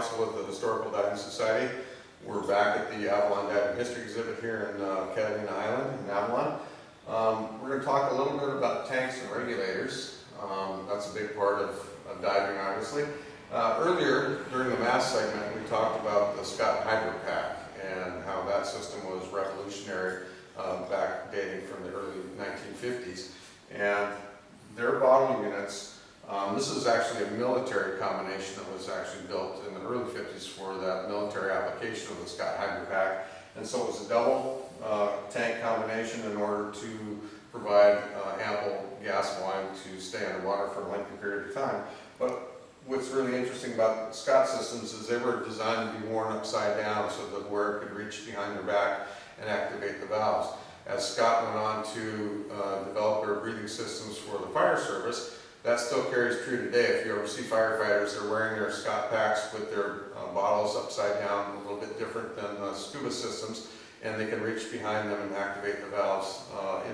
counsel with the Historical Diving Society. We're back at the Avalon Diving History Exhibit here in Catalina Island in Avalon. We're going to talk a little bit about tanks and regulators. That's a big part of diving, obviously. Earlier, during the mass segment, we talked about the Scott Hydro Pack and how that system was revolutionary back dating from the early 1950s. And their bottle units, this is actually a military combination that was actually built in the early 50s for that military application of the Scott Hydro Pack. And so it was a double tank combination in order to provide ample gas volume to stay underwater for a lengthy period of time. But what's really interesting about Scott systems is they were designed to be worn upside down so that where it could reach behind their back and activate the valves. As Scott went on to develop their breathing systems for the fire service, that still carries true today. If you ever see firefighters, they're wearing their Scott packs with their bottles upside down, a little bit different than scuba systems, and they can reach behind them and activate the valves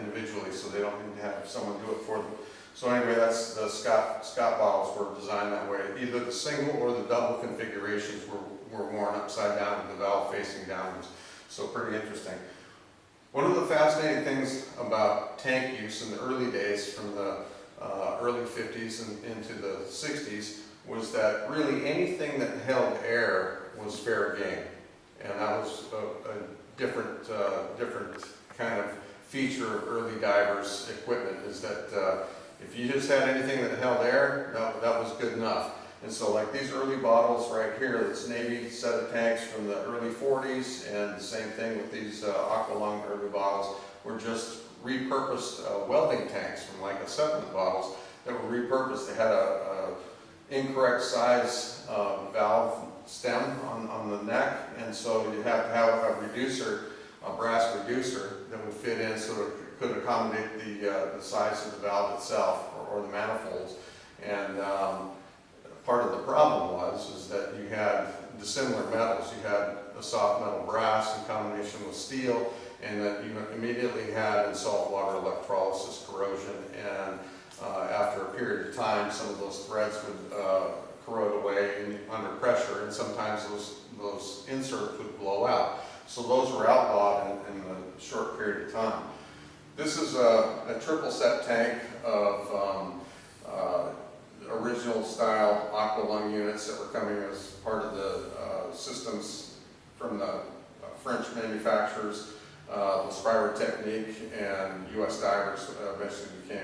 individually, so they don't need to have someone do it for them. So anyway, that's the Scott bottles were designed that way. Either the single or the double configurations were worn upside down with the valve facing downwards. So pretty interesting. One of the fascinating things about tank use in the early days, from the early 50s and into the 60s, was that really anything that held air was fair game. And that was a different kind of feature of early divers' equipment, is that if you just had anything that held air, that was good enough. And so like these early bottles right here, this Navy set of tanks from the early 40s, and the same thing with these Aqualung early bottles, were just repurposed welding tanks from like a 7th bottles that were repurposed. They had a incorrect size valve stem on the neck, and so you have to have a reducer, a brass reducer that would fit in so it could accommodate the size of the valve itself or the manifolds. And part of the problem is that you had dissimilar metals. You had a soft metal brass in combination with steel, and that you immediately had in saltwater electrolysis corrosion, and after a period of time some of those threads would corrode away under pressure, and sometimes those inserts would blow out. So those were outlawed in a short period of time. This is a triple set tank of original style Aqualung units that were coming as part of the systems from the French manufacturers. The Spiro Technique and U.S. Divers eventually became,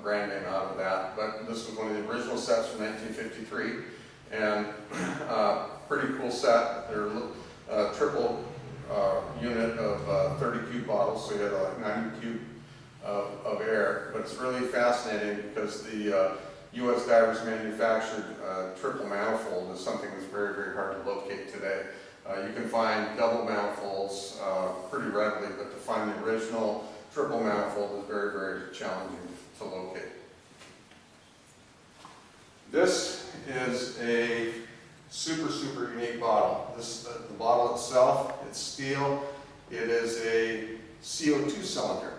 brand name out of that. But this was one of the original sets from 1953, and pretty cool set. They're a triple unit of 30 cube bottles, so you had like 90 cube of air. But it's really fascinating because the U.S. Divers manufactured triple manifold is something that's very, very hard to locate today. You can find double manifolds pretty readily, but to find the original triple manifold is very, very challenging to locate. This is a super, super unique bottle. The bottle itself, it's steel. It is a CO2 cylinder,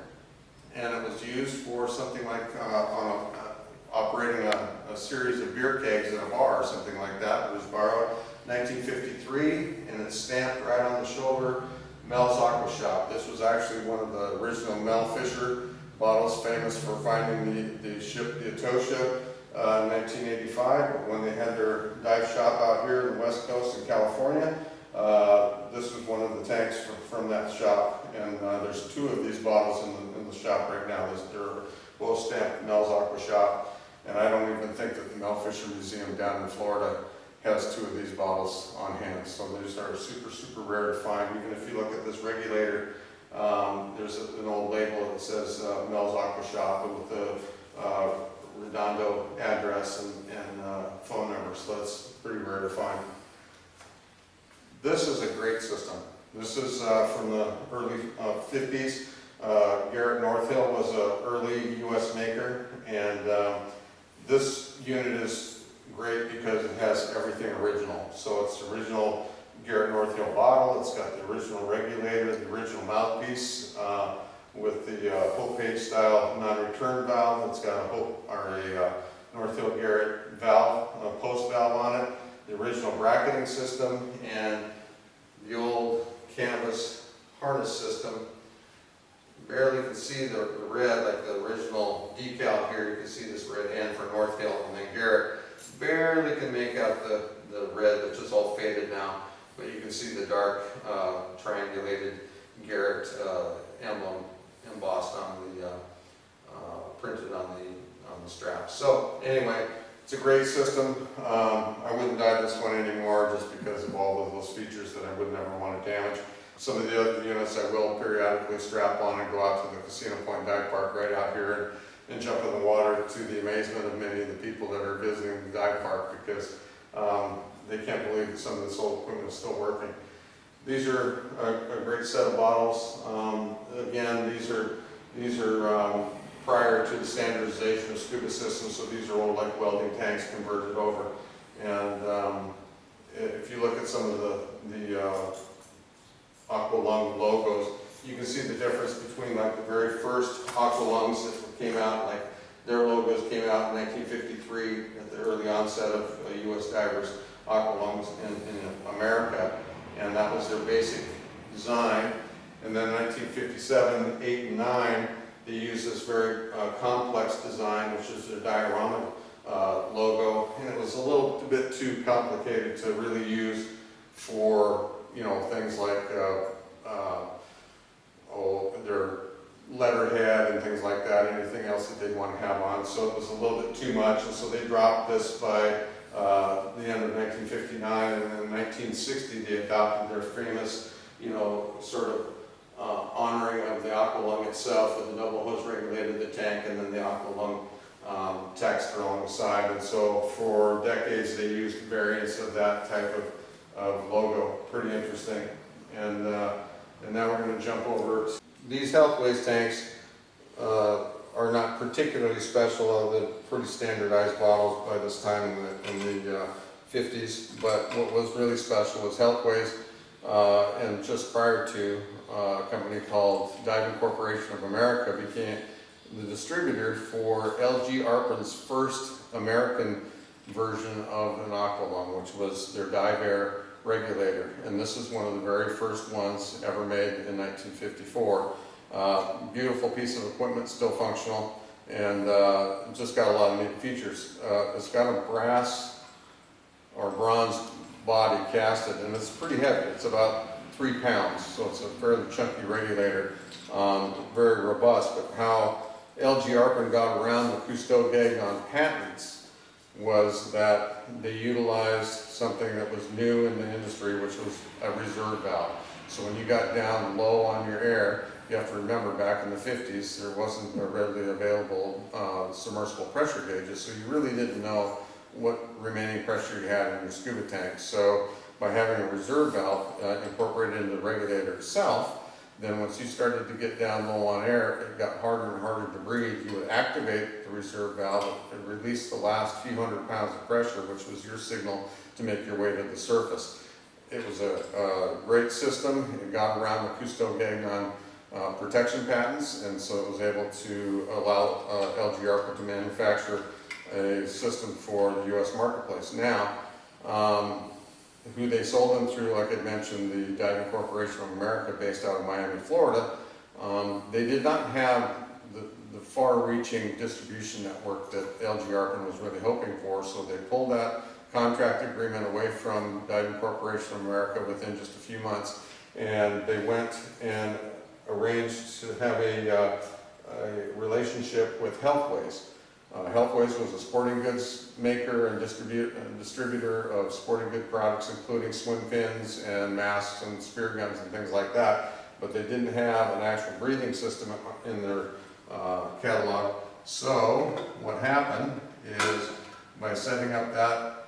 and it was used for something like operating a series of beer kegs at a bar or something like that. It was borrowed 1953, and it's stamped right on the shoulder, Mel's Aqua Shop. This was actually one of the original Mel Fisher bottles, famous for finding the ship, the tow ship, in 1985. But when they had their dive shop out here in the West Coast in California, this was one of the tanks from that shop. And there's 2 of these bottles in the shop right now. They're both stamped Mel's Aqua Shop, and I don't even think that the Mel Fisher Museum down in Florida has 2 of these bottles on hand. So they just are super, super rare to find. Even if you look at this regulator, there's an old label that says Mel's Aqua Shop with the Redondo address and phone number. So that's pretty rare to find. This is a great system. This is from the early 50s. Garrett Northhill was an early U.S. maker, and this unit is great because it has everything original. So it's the original Garrett Northhill bottle. It's got the original regulator, the original mouthpiece with the Hope Page style non-return valve. It's got a Northhill Garrett valve, post valve on it. The original bracketing system and the old canvas harness system. You barely can see the red, like the original decal here. You can see this red N for North Hill, and then Garrett barely can make out the red, which is all faded now, but you can see the dark triangulated Garrett emblem embossed on the printed on the strap. So anyway, it's a great system. I wouldn't dye this one anymore just because of all of those features that I would never want to damage. Some of the other units I will periodically strap on and go out to the Casino Point Dive Park right out here and jump in the water, to the amazement of many of the people that are visiting the dive park, because they can't believe that some of this old equipment is still working. These are a great set of bottles. Again, these are prior to the standardization of scuba systems, so these are old like welding tanks converted over. And if you look at some of the Aqualung logos, you can see the difference between like the very first Aqualungs that came out, like their logos came out in 1953 at the early onset of U.S. divers, Aqualungs in America, and that was their basic design. And then in 1957, 8, and 9, they used this very complex design, which is their diorama logo, and it was a little bit too complicated to really use for, you know, things like their letterhead and things like that, anything else that they'd want to have on. So it was a little bit too much, and so they dropped this by the end of 1959, and then in 1960 they adopted their famous, you know, sort of honoring of the Aqualung itself with the double hose regulated the tank, and then the Aqualung text alongside. And so for decades they used variants of that type of logo. Pretty interesting. And now we're going to jump over. These Healthways tanks are not particularly special. They're pretty standardized bottles by this time in the 50s. But what was really special was Healthways, and just prior to, a company called Diving Corporation of America became the distributor for LG Arpin's first American version of an Aqualung, which was their Dive Air Regulator. And this is one of the very first ones ever made in 1954. Beautiful piece of equipment, still functional, and just got a lot of neat features. It's got a brass or bronze body casted, and it's pretty heavy. It's about 3 pounds, so it's a fairly chunky regulator, very robust. But how LG Arpin got around the Cousteau-Gagnon patents was that they utilized something that was new in the industry, which was a reserve valve. So when you got down low on your air, you have to remember back in the 50s there wasn't a readily available submersible pressure gauges, so you really didn't know what remaining pressure you had in your scuba tank. So by having a reserve valve incorporated into the regulator itself, then once you started to get down low on air, it got harder and harder to breathe. You would activate the reserve valve and release the last few hundred pounds of pressure, which was your signal to make your way to the surface. It was a great system. It got around the Cousteau-Gagnon protection patents, and so it was able to allow LG Arpin to manufacture a system for the U.S. marketplace. Now, who they sold them through, like I mentioned, the Diving Corporation of America, based out of Miami, Florida. They did not have the far-reaching distribution network that LG Arpin was really hoping for, so they pulled that contract agreement away from Diving Corporation of America within just a few months, and they went and arranged to have a relationship with Healthways. Healthways was a sporting goods maker and distributor of sporting good products, including swim fins and masks and spear guns and things like that, but they didn't have an actual breathing system in their catalog. So what happened is, by setting up that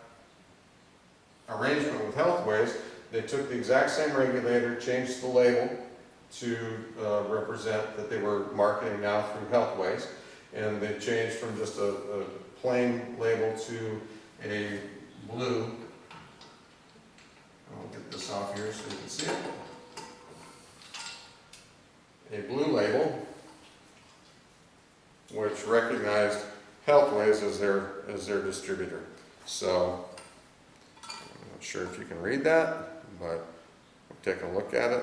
arrangement with Healthways, they took the exact same regulator, changed the label to represent that they were marketing now through Healthways, and they changed from just a plain label to a blue. I'll get this off here so you can see it. A blue label, which recognized Healthways as their distributor. So sure if you can read that, but we'll take a look at it.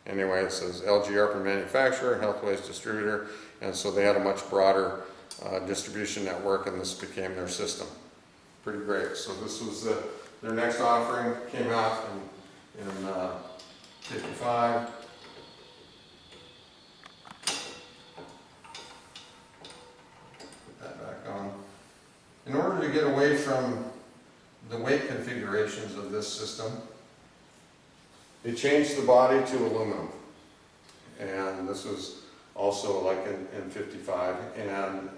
Anyway, it says LG Arpin manufacturer, Healthways distributor, and so they had a much broader distribution network, and this became their system. Pretty great. So this was their next offering, came out in 55. Put that back on. In order to get away from the weight configurations of this system, they changed the body to aluminum, and this was also like in 55, and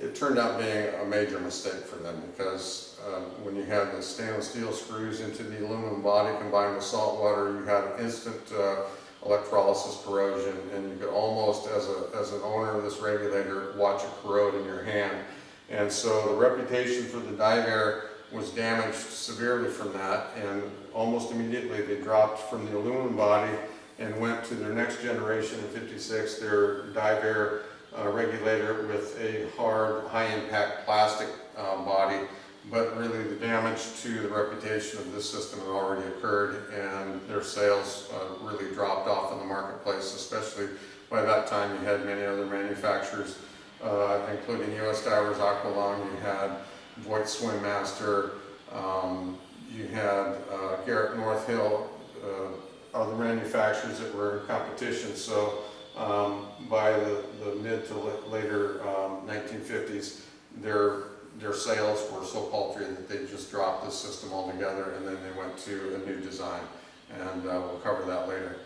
it turned out being a major mistake for them, because when you had the stainless steel screws into the aluminum body combined with salt water, you had instant electrolysis corrosion, and you could almost, as an owner of this regulator, watch it corrode in your hand. And so the reputation for the DiveAir was damaged severely from that, and almost immediately they dropped from the aluminum body and went to their next generation in 56, their DiveAir regulator with a hard, high-impact plastic body. But really the damage to the reputation of this system had already occurred, and their sales really dropped off in the marketplace, especially by that time you had many other manufacturers, including US Divers, Aqualung, you had Voight Swim Master, you had Garrett North Hill, other manufacturers that were in competition. So by the mid to later 1950s, their sales were so paltry that they just dropped this system altogether, and then they went to a new design, and we'll cover that later.